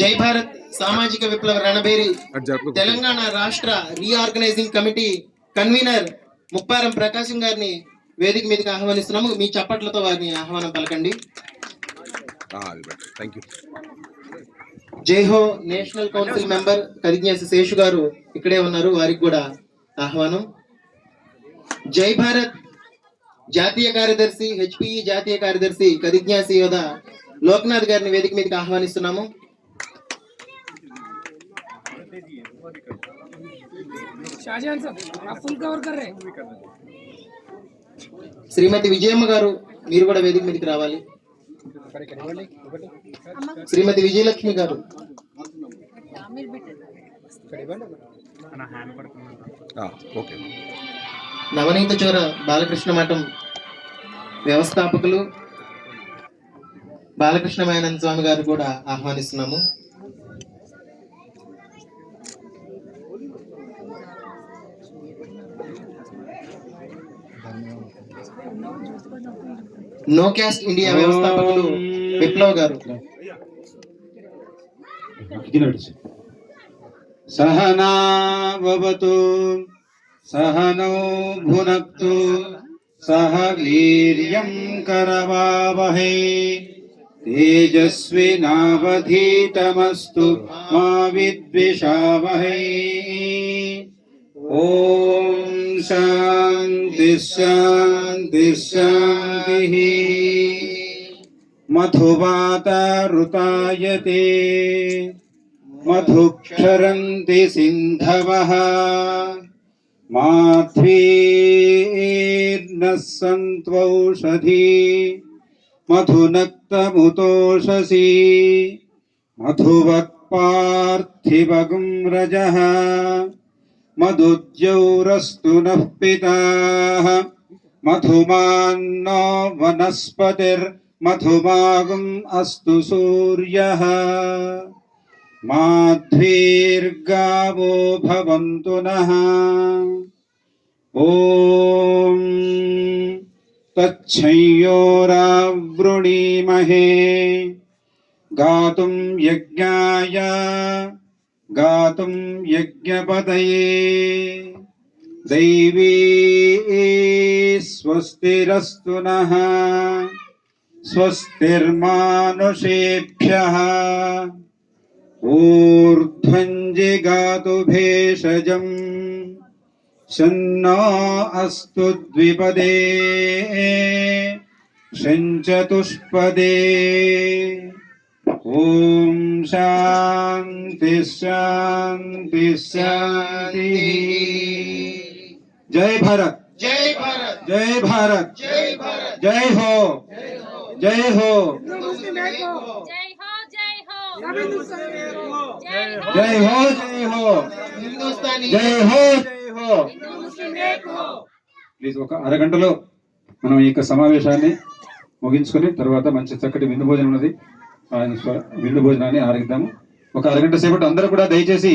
జై భారత్ సామాజిక విప్లవ రణబేరి తెలంగాణ రాష్ట్ర రీఆర్గనైజింగ్ కమిటీ కన్వీనర్ ముప్పారం ప్రకాశం గారిని వేదిక మీదకి ఆహ్వానిస్తున్నాము. మీ చప్పట్లతో వారిని ఆహ్వానం పలకండి. జై హో నేషనల్ కౌన్సిల్ మెంబర్ కదిజ్ఞాసి శేషు గారు ఇక్కడే ఉన్నారు, వారికి కూడా ఆహ్వానం. జై భారత్ జాతీయ కార్యదర్శి హెచ్పిఈ జాతీయ కార్యదర్శి కదిజ్ఞాసి యోధ లోక్నాథ్ గారిని వేదిక మీదకి ఆహ్వానిస్తున్నాము. శ్రీమతి విజయమ్మ గారు మీరు కూడా వేదిక మీదకి రావాలి. శ్రీమతి విజయలక్ష్మి గారు, నవనీత చోర బాలకృష్ణ మఠం వ్యవస్థాపకులు బాలకృష్ణ మేనన్ స్వామి గారు కూడా ఆహ్వానిస్తున్నాము. నో క్యాస్ట్ ఇండియా వ్యవస్థాపకులు విప్లవ్ గారు. సహనా భవతు సహనౌ భునక్తు సహ వీర్యం కరవావహై తేజస్వినావధీతమస్తు మా విద్విషావహై. ఓం శాంతి శాంతి శాంతి. మధువాతారుతాయతే మధుక్షరంతి సింధవః మాధ్వీర్నః సంత్వౌషధీ మధునక్తముతోషసీ మధువత్పార్థివగుం రజః మధుద్యౌరస్తు నః పితాః మధుమాన్నో వనస్పతిర్మధుమాగుం అస్తు సూర్యః మాధ్వీర్గావో భవంతు నః. ఓం తచ్చంయోరావృణీమహే గాతుం యజ్ఞాయ గాతుం యజ్ఞపతయే. దైవీ స్వస్తిరస్తు నః స్వస్తిర్మానుషేభ్యః. ఊర్ధ్వం జిగాతు భేషజం శన్నో అస్తు ద్విపదే శంచతుష్పదే. ఓం శాంతి శాంతి శాంతి. జై భారత్ జై భారత్ జై భారత్ జై భారత్. జై హో జై హో జై హో జై హో హిందుస్థానీ జై హో జై హో. ప్లీజ్ ఒక అరగంటలో మనం ఈ యొక్క సమావేశాన్ని ముగించుకొని తర్వాత మంచి చక్కటి విందు భోజనం ఉన్నది, విందు భోజనాన్ని ఆరగిద్దాము. ఒక అరగంట సేపటి అందరూ కూడా దయచేసి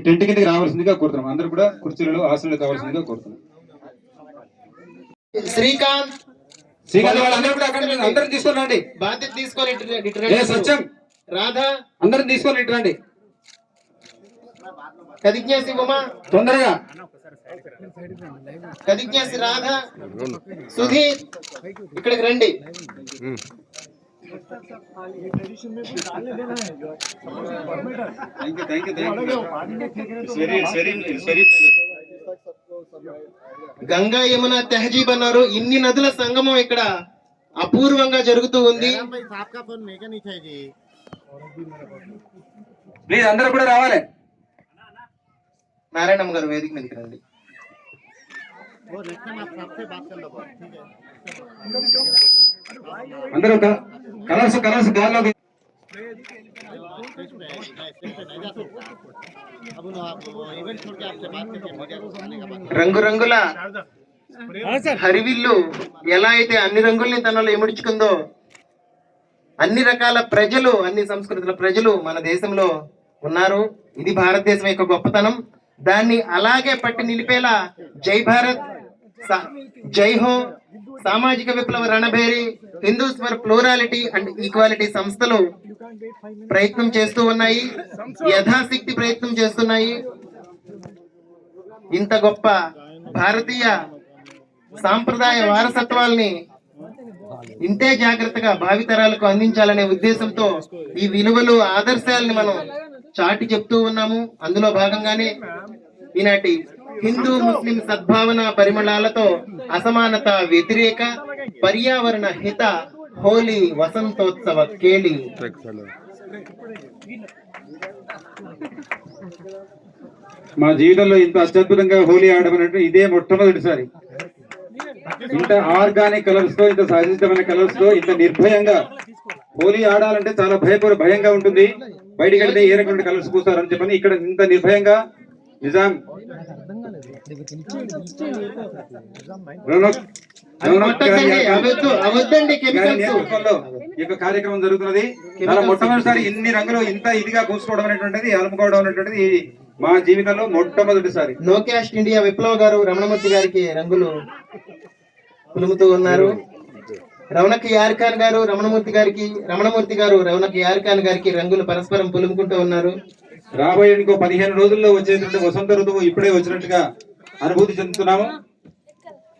టెంట్ కిందకి రావాల్సిందిగా కోరుతున్నాం. అందరూ కూడా కుర్చీలలో ఆసనాలు కావాల్సిందిగా కోరుతున్నాం. శ్రీకాంత్ శ్రీకాంత్ వాళ్ళందరూ కూడా అక్కడ అందరూ తీసుకొని రండి. బాధ్యత తీసుకొని సత్యం రాధా అందరూ తీసుకొని ఇటు రండి కదిజ్ఞాసి ఉమా తొందరగా. కదిజ్ఞాసి రాధా సుధీర్ ఇక్కడికి రండి. గంగా యమున తెహజీబ్ అన్నారు. ఇన్ని నదుల సంగమం ఇక్కడ అపూర్వంగా జరుగుతూ ఉంది. ప్లీజ్ అందరూ కూడా రావాలి. నారాయణమ్మ గారు వేదిక మీదకి రండి. అందరూ కలర్స్ కలర్స్ గాల్లోకి. రంగురంగుల హరివిల్లు ఎలా అయితే అన్ని రంగుల్ని తనలో ఇముడ్చుకుందో అన్ని రకాల ప్రజలు, అన్ని సంస్కృతుల ప్రజలు మన దేశంలో ఉన్నారు. ఇది భారతదేశం యొక్క గొప్పతనం. దాన్ని అలాగే పట్టి నిలిపేలా జై భారత్, జై హో, సామాజిక విప్లవ రణభేరి, Hindus for plurality and equality సంస్థలు ప్రయత్నం చేస్తూ ఉన్నాయి, యథాశక్తి ప్రయత్నం చేస్తున్నాయి. ఇంత గొప్ప భారతీయ సాంప్రదాయ వారసత్వాల్ని ఇంతే జాగ్రత్తగా భావితరాలకు అందించాలనే ఉద్దేశంతో ఈ విలువలు ఆదర్శాలని మనం చాటి చెప్తూ ఉన్నాము. అందులో భాగంగానే ఈనాటి హిందూ ముస్లిం సద్భావన పరిమళాలతో అసమానత వ్యతిరేక పర్యావరణ హిత హోలీ వసంతోత్సవ కేళి. మా జీవితంలో ఇంత అత్యద్భుతంగా హోలీ ఆడమన్నట్టు ఇదే మొట్టమొదటిసారి. ఇంత ఆర్గానిక్ కలర్స్ తో, ఇంత సహజమైన కలర్స్ తో, ఇంత నిర్భయంగా హోలీ ఆడాలంటే చాలా భయంగా ఉంటుంది. బయటికి వెళ్తే ఏ రకమైన కలర్స్ పూస్తారని చెప్పని ఇక్కడ ఇంత నిర్భయంగా నిజాం నేతృత్వంలో ఈ యొక్క కార్యక్రమం జరుగుతున్నది. చాలా మొట్టమొదటిసారి ఇన్ని రంగులు ఇంత ఇదిగా పూసుకోవడం అనేటువంటిది, అలుముకోవడం అనేటువంటిది మా జీవితంలో మొట్టమొదటిసారి. నో క్యాస్ట్ ఇండియా విప్లవ్ గారు రమణమూర్తి గారికి రంగులు పులుముతూ ఉన్నారు. రౌనక్ యార్ ఖాన్ గారు రమణమూర్తి గారికి, రమణమూర్తి గారు రౌనక్ యార్ ఖాన్ గారికి రంగులు పరస్పరం పులుముకుంటూ ఉన్నారు. రాబోయే ఇంకో 15 రోజుల్లో వచ్చేటువంటి వసంత ఋతువు ఇప్పుడే వచ్చినట్టుగా అనుభూతి చెందుతున్నాము.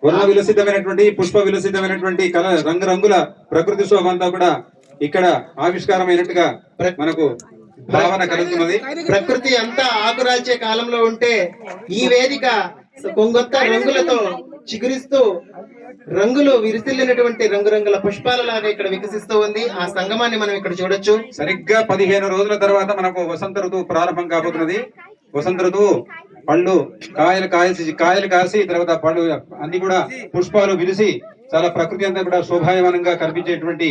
వర్ణ విలసితమైనటువంటి, పుష్ప విలసితమైనటువంటి రంగురంగుల ప్రకృతి శోభ అంతా కూడా ఇక్కడ ఆవిష్కారమైనట్టుగా మనకు భావన కలుగుతున్నది. ప్రకృతి అంతా ఆకురాల్చే కాలంలో ఉంటే ఈ వేదిక కొంగొత్త రంగులతో చిగురిస్తూ రంగులు విరిసిల్లినటువంటి రంగురంగుల పుష్పాల లాగా ఇక్కడ వికసిస్తూ ఉంది. ఆ సంగమాన్ని మనం ఇక్కడ చూడొచ్చు. సరిగ్గా 15 రోజుల తర్వాత మనకు వసంత ఋతువు ప్రారంభం కాబోతున్నది. వసంత ఋతువు పళ్ళు కాయలు కాసి తర్వాత పళ్ళు అన్ని కూడా పుష్పాలు విరిసి చాలా ప్రకృతి అంతా కూడా శోభాయమానంగా కనిపించేటువంటి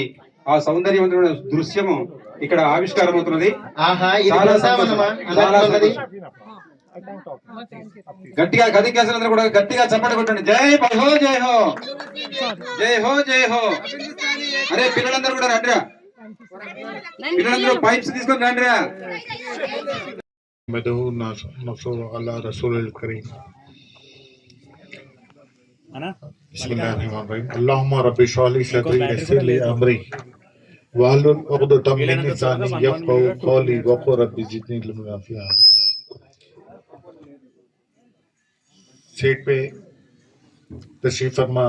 ఆ సౌందర్యవంతమైన దృశ్యము ఇక్కడ ఆవిష్కారం అవుతున్నది. ఆహా, ఇది బృందావనమా? గట్టిగా గదికేసలందరూ కూడా గట్టిగా చప్పట కొట్టండి. జై హో జై హో జై హో జై హో. అరే పిల్లలందరూ కూడా రండిరా, పిల్లలందరూ పైప్స్ తీసుకొని రండిరా. اللهم رب اشرح لي صدري ويسر لي امري واحلل عقدة من لساني يفقهوا قولي وقل رب زدني علما. सीट पे तशरीफ फरमा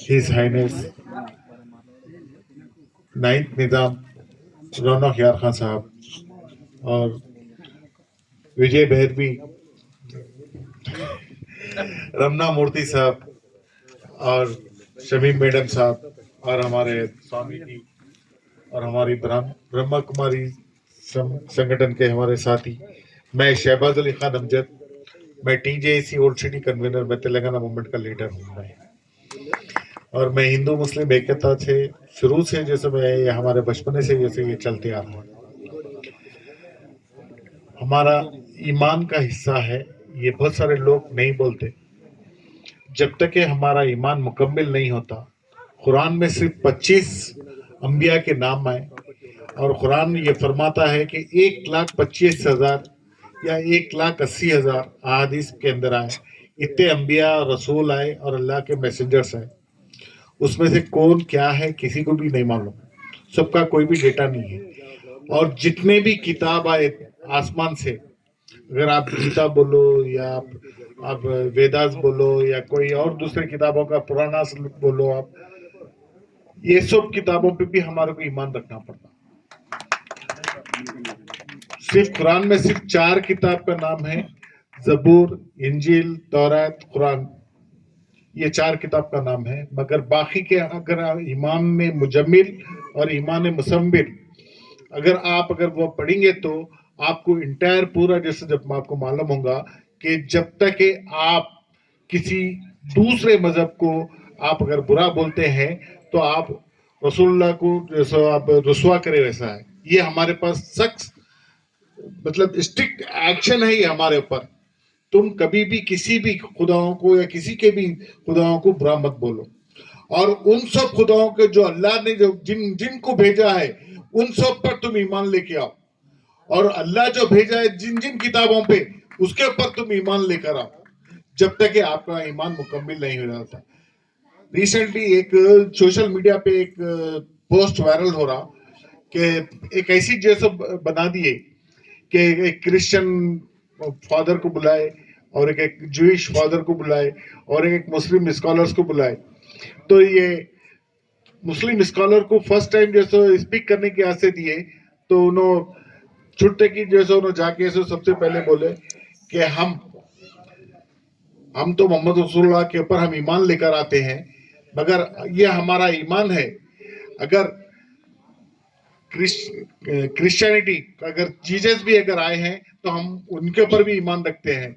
हिज हाइनेस नाइन्थ निजाम रौनक यार खान साहब और विजय भैरवी, रमना मूर्ति साहब और शमीम मैडम साहब और हमारे स्वामी जी और हमारी ब्रह्मा कुमारी संगठन के हमारे साथी, मैं शहबाज अली खान अमजद, मैं TJAC ओल्ड सिटी कन्वीनर, मैं तेलंगाना मूवमेंट का लीडर हूँ मैं। और मैं हिंदू मुस्लिम एकता से शुरू से जैसे मैं हमारे बचपने से जैसे ये चलते आ रहा है, हमारा ईमान का हिस्सा है। ये बहुत सारे लोग नहीं बोलते। जब तक कि हमारा ईमान मुकम्मल नहीं होता, कुरान में सिर्फ 25 अंबिया के नाम आए और कुरान ये फरमाता है कि 1,25,000 या 1,80,000 अहादीस के अंदर आए, इतने अंबिया रसूल आए और अल्लाह के मैसेंजर्स आए। उसमें से कौन क्या है किसी को भी नहीं मालूम, सबका कोई भी डेटा नहीं है। और जितने भी किताब आए आसमान से, अगर आप गीता बोलो या आप वेदास बोलो या कोई और दूसरे किताबों का पुराना बोलो, आप ये सब किताबों पे भी हमारे को ईमान रखना पड़ता। सिर्फ कुरान में सिर्फ 4 किताब का नाम है, जबूर, इंजील, तौरात, कुरान, ये 4 किताब का नाम है। मगर बाकी के अगर ईमान में मुजम्मिल और ईमान मुसम्मिल अगर वो पढ़ेंगे तो आपको इंटायर पूरा, जैसे जब आपको मालूम होगा कि जब तक कि आप किसी दूसरे मजहब को आप अगर बुरा बोलते हैं तो आप रसूलुल्लाह को जैसा आप रुस्वा करे वैसा है। ये हमारे पास सख्त मतलब स्ट्रिक्ट एक्शन है ये हमारे ऊपर। तुम कभी भी किसी भी खुदाओं को या किसी के भी खुदाओं को बुरा मत बोलो। और उन सब खुदाओं के जो अल्लाह ने जो जिनको भेजा है उन सब पर तुम ईमान लेके आओ। और अल्लाह जो भेजा है जिन जिन किताबों पे उसके ऊपर तुम ईमान लेकर आओ। जब तक कि आपका ईमान मुकम्मिल नहीं हो जाता। रिसेंटली एक सोशल मीडिया पे एक पोस्ट वायरल हो रहा कि एक ऐसी जैसे बना दिए कि एक क्रिश्चियन फादर को बुलाए और एक जूइश फादर को बुलाए और एक मुस्लिम स्कॉलर्स को बुलाए। तो ये मुस्लिम स्कॉलर को फर्स्ट टाइम जैसे स्पीक करने की आसे दिए तो उन्होंने छुट्टे की जैसे उन्होंने जाके ऐसे सबसे पहले बोले कि हम तो मोहम्मद रसूलुल्लाह के ऊपर हम ईमान लेकर आते हैं, मगर ये हमारा ईमान है अगर क्रिश्चियनिटी अगर जीसस भी अगर आए हैं तो हम उनके ऊपर भी ईमान रखते हैं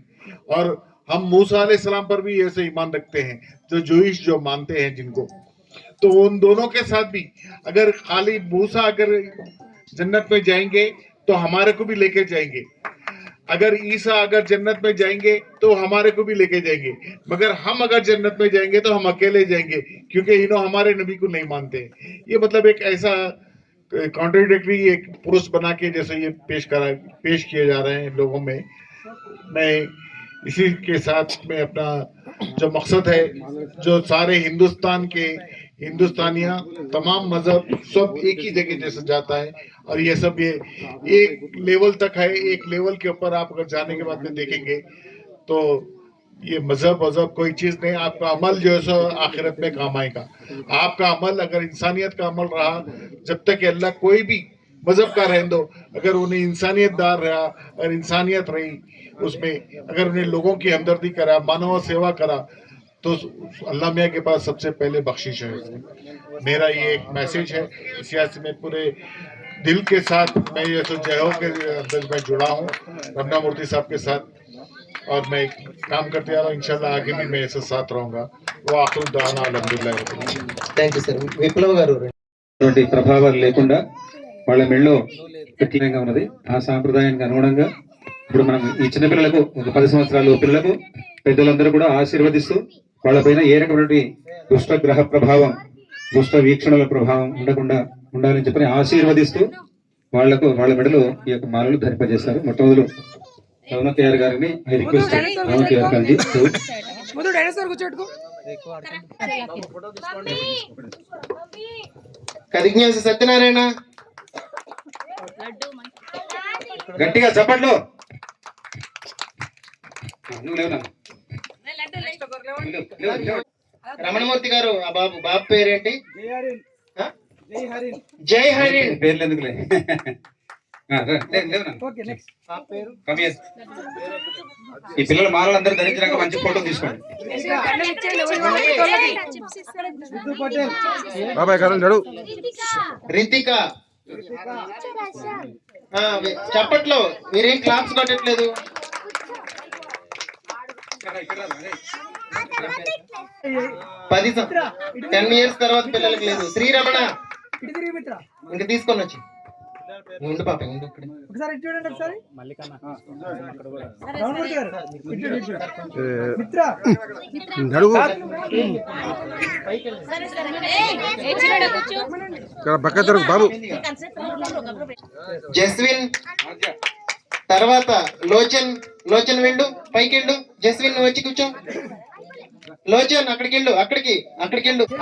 और हम मूसा अलैहिस्सलाम पर भी ऐसे ईमान रखते हैं जो जूइश जो मानते हैं जिनको। तो उन दोनों के साथ भी अगर खाली मूसा अगर जन्नत में जाएंगे तो हमारे को भी लेके जाएंगे, अगर ईसा अगर जन्नत में जाएंगे तो हमारे को भी लेके जाएंगे, मगर हम अगर जन्नत में जाएंगे तो हम अकेले जाएंगे क्योंकि इन्हों हमारे नबी को नहीं मानते। ये मतलब एक ऐसा कॉन्ट्रडिक्टरी एक पोस्ट बना के जैसे ये पेश किए जा रहे हैं लोगों में। मैं इसी के साथ में अपना जो मकसद है जो सारे हिंदुस्तान के हिंदुस्तानियां तमाम मजहब सब एक ही जगह जैसे जाता है और ये सब ये एक लेवल तक है। एक लेवल के ऊपर आप अगर जाने के बाद में देखेंगे तो ये मजहब कोई चीज नहीं, आपका अमल जो है सो आखिरत में काम आएगा। आपका अमल अगर इंसानियत का अमल रहा, जब तक अल्लाह कोई भी मजहब का रहने दो, अगर उन्हें इंसानियत दार रहा और इंसानियत रही उसमें, अगर उन्हें लोगों की हमदर्दी करा, मानव सेवा करा, तो अल्लाह मियाँ के पास सबसे पहले बख्शिश है। मेरा ये एक मैसेज है। सियासी में पूरे दिल के साथ मैं ये तो जय हो के अंदर में जुड़ा हूँ रमना मूर्ति साहब के साथ और मैं काम करते आ रहा हूँ। इंशाल्लाह आगे भी मैं ऐसे साथ रहूंगा। वो आखिर दाना अल्हम्दुलिल्लाह। Thank you sir. విప్లవ్ గారు అటువంటి ప్రభావాలు లేకుండా వాళ్ళ మెళ్ళో కఠినంగా ఉన్నది. ఆ సాంప్రదాయానికి అనుగుణంగా ఇప్పుడు మనం ఈ చిన్న పిల్లలకు ఒక 10 సంవత్సరాల పిల్లలకు పెద్దలందరూ కూడా ఆశీర్వదిస్తూ వాళ్ళపైన ఏ రకమైనటువంటి దుష్ట గ్రహ ప్రభావం దుష్ట వీక్షణల ప్రభావం ఉండకుండా ఉండాలని చెప్పని ఆశీర్వదిస్తూ వాళ్ళ మెడలో ఈ యొక్క మాలలు ధరింపజేస్తారు. మొట్టమొదలు రౌనక్ కేఆర్ గారిని ఐ రిక్వెస్ట్ రౌనక్ కేఆర్ గారిని కదిజ్ఞాస సత్యనారాయణ గట్టిగా చప్పట్లు. నువ్వు లేవునా? రమణమూర్తి గారు ఆ బాబు పేరేంటి? జై హరిన్. పేర్లు ఎందుకులే. ఈ పిల్లల మాలలందరూ ధరించినాక మంచి ఫోటో తీసుకోండి. రితిక చప్పట్లో మీరేం క్లాప్స్ కొట్టట్లేదు. 10 years తర్వాత పిల్లలకి లేదు. శ్రీరమణ ఇంకా తీసుకొని వచ్చి ఉండు పాప ఉండు ఇక్కడ. జస్విన్ తర్వాత లోచన్ వెళ్ళు పైకి వెళ్ళు. జస్విన్ నువ్వు వచ్చి కూర్చో. లోచన్ అక్కడికి వెళ్ళు.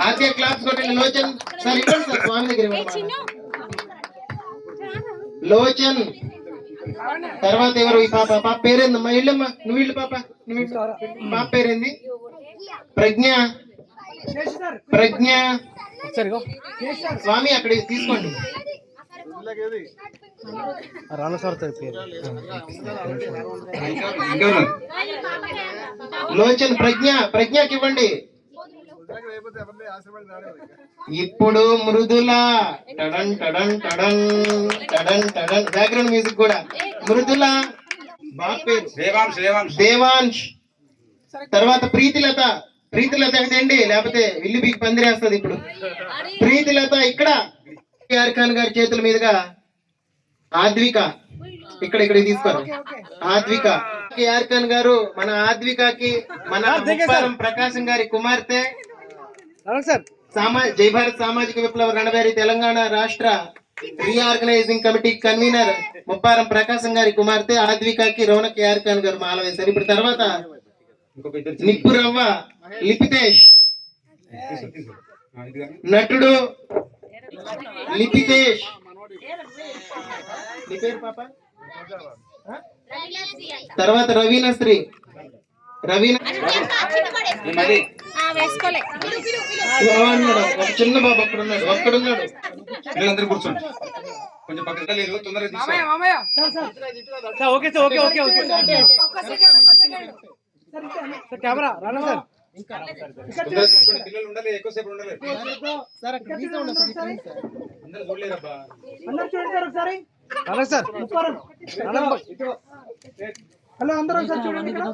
ఆద్య క్లాప్స్ కొట్టండి. లోచన్ సార్ ఇవ్వండి సార్ స్వామి దగ్గర ఇవ్వండి. లోచన్ తర్వాత ఎవరు? ఈ పాప పేరేందమ్మా? ఇల్లమ్మా నువ్వు ఇల్లు పాప. పాప పేరేంది? ప్రజ్ఞ. స్వామి అక్కడ తీసుకోండి. లోచన్ ప్రజ్ఞకి ఇవ్వండి. ఇప్పుడు మృదుల టడన్ టడన్ టడన్ టడన్ టడన్ బ్యాక్గ్రౌండ్ మ్యూజిక్ కూడా. మృదుల బాబు పేరు దేవాంశ్. తర్వాత ప్రీతిలత అండి, లేకపోతే ఇల్లు బీకి పందిరేస్తుంది. ఇప్పుడు ప్రీతిలత ఇక్కడ. కేఆర్ ఖాన్ గారి చేతుల మీదుగా ఆద్విక ఇక్కడ తీసుకోరు. ఆద్విక కేఆర్ ఖాన్ గారు మన ఆద్వికకి మన ముప్పారం ప్రకాశం గారి కుమార్తె జై భారత్ సామాజిక విప్లవ రణబేరి తెలంగాణ రాష్ట్ర రీఆర్గనైజింగ్ కమిటీ కన్వీనర్ ముప్పారం ప్రకాశం గారి కుమార్తె ఆద్వికకి రౌనక్ కేఆర్ ఖాన్ గారు మాల వేశారు. ఇప్పుడు తర్వాత ఇంకొక ఇద్దరు నిప్పు రవ్వ లిపితేష్, నటుడు లిపితేష్. నీ పేరు పాప? తర్వాత రవీనశ్రీ. ఒక చిన్న బాబు అక్కడున్నాడు. పిల్లలందరూ కూర్చోండి, కొంచెం పక్కన లేరు, తొందరగా తీసుకోండి. తొందరగా తీసుకోండి, పిల్లలు ఉండాలి, ఎక్కువసేపు ఉండలేదు. అందరూ చూడలేరబ్బా. హలో అందరూ ఒకసారి చూడండి ఇక్కడ.